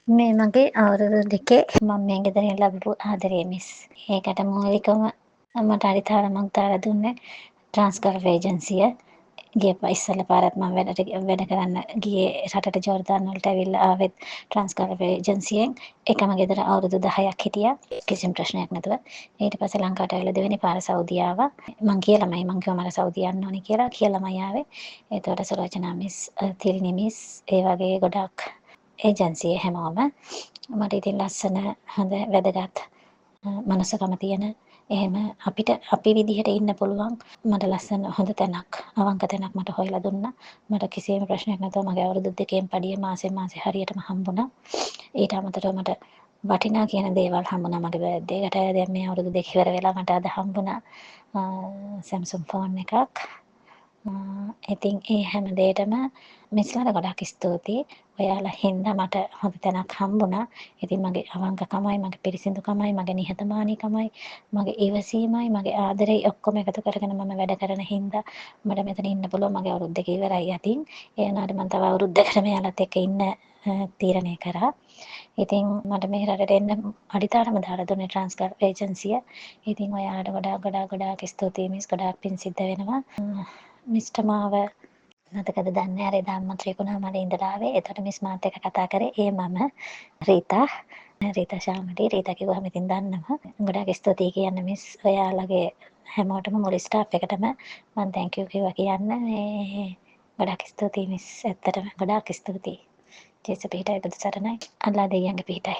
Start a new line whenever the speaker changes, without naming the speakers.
මේ මගේ අවුරුදු දෙකේ මම මේ ගෙදරින් ලැබපු ආදරේ මිස්. ඒකට මූලිකවම මට අඩිතාලමක් දාලා දුන්නේ ට්‍රාන්ස්කල්ප් ඒජන්සිය. ඉස්සෙල්ලා පාරත් මම වැඩ කරන්න ගියේ රටට ජෝර්දාන් වලට ඇවිල්ලා ආවෙත් ට්‍රාන්ස්කල්ප් ඒජන්සියෙන් එකම ගෙදර අවුරුදු 10ක් හිටියා කිසිම ප්‍රශ්නයක් නැතුව. ඊට පස්සේ ලංකාවට ඇවිල්ලා දෙවෙනි පාර සෞදිය ආවා. මං කියලාමයි මං කිව්වා මට සෞදිය යන්න ඕනේ කියලා. කියලාමයි ආවේ. ඒතකොට සුලෝචනා මිස්, තිරිණි මිස්, ඒ වගේ ගොඩක් ඒජන්සියේ හැමෝම මට ඉතින් ලස්සන හොඳ වැදගත් මනුස්සකම තියෙන එහෙම අපිට අපි විදිහට ඉන්න පුළුවන් මට ලස්සන හොඳ තැනක් අවංක තැනක් මට හොයලා දුන්නා. මට කිසිම ප්‍රශ්නයක් නැතුව මගේ අවුරුදු දෙකෙන් පඩිය මාසෙන් මාසේ හරියටම හම්බුණා. ඊට අමතරව මට වටිනා කියන දේවල් හම්බුණා මගේ බර්ත්ඩේ එකට. දැන් මේ අවුරුදු දෙක ඉවර වෙලා මට අද හම්බුණා Samsung ෆෝන් එකක්. ඉතින් ඒ හැම දෙයකටම මිස්ලාට ගොඩක් ස්තුතියි. ඔයාලා හින්දා මට හොඳ තැනක් හම්බුණා. ඉතින් මගේ අවංකකමයි, මගේ පිරිසිදුකමයි, මගේ නිහතමානීකමයි, මගේ ඉවසීමයි, මගේ ආදරේ ඔක්කොම එකතු කරගෙන මම වැඩ කරන හින්දා මට මෙතන ඉන්න පුළුවන්. මගේ අවුරුදු දෙක ඉවරයි අතින්. ඒ වුණාට මම තව අවුරුද්දකට මෙයාලත් එක්ක ඉන්න තීරණය කරා. ඉතින් මට මේ රටට එන්න අඩිතාලම දාලා දුන්නේ ට්‍රාන්ස්කල්ප් ඒජන්සිය. ඉතින් ඔයාලට ගොඩාක් ස්තුතියි මිස්. ගොඩාක් පින් සිද්ධ වෙනවා. මිස්ටර් මාව මතකද දන්නේ අර එදා මම ත්‍රිකුණාමලේ ඉඳලා ආවේ. එතකොට මිස් මාත් එක්ක කතා කරේ ඒ මම රීතා ශාමලී. රීතා කිව්වහම ඉතින් දන්නවා. ගොඩාක් ස්තුතියි කියන්න මිස්. ඔයාලගේ හැමෝටම මුළු ස්ටාෆ් එකටම මම තැන්ක් යූ කිව්වා කියන්න. මේ ගොඩාක් ස්තුතියි මිස්. ඇත්තටම ගොඩාක් ස්තුතියි. ජේසු පිහිටයි බුදු සරණයි. අල්ලා දෙවියන්ගේ පිහිටයි.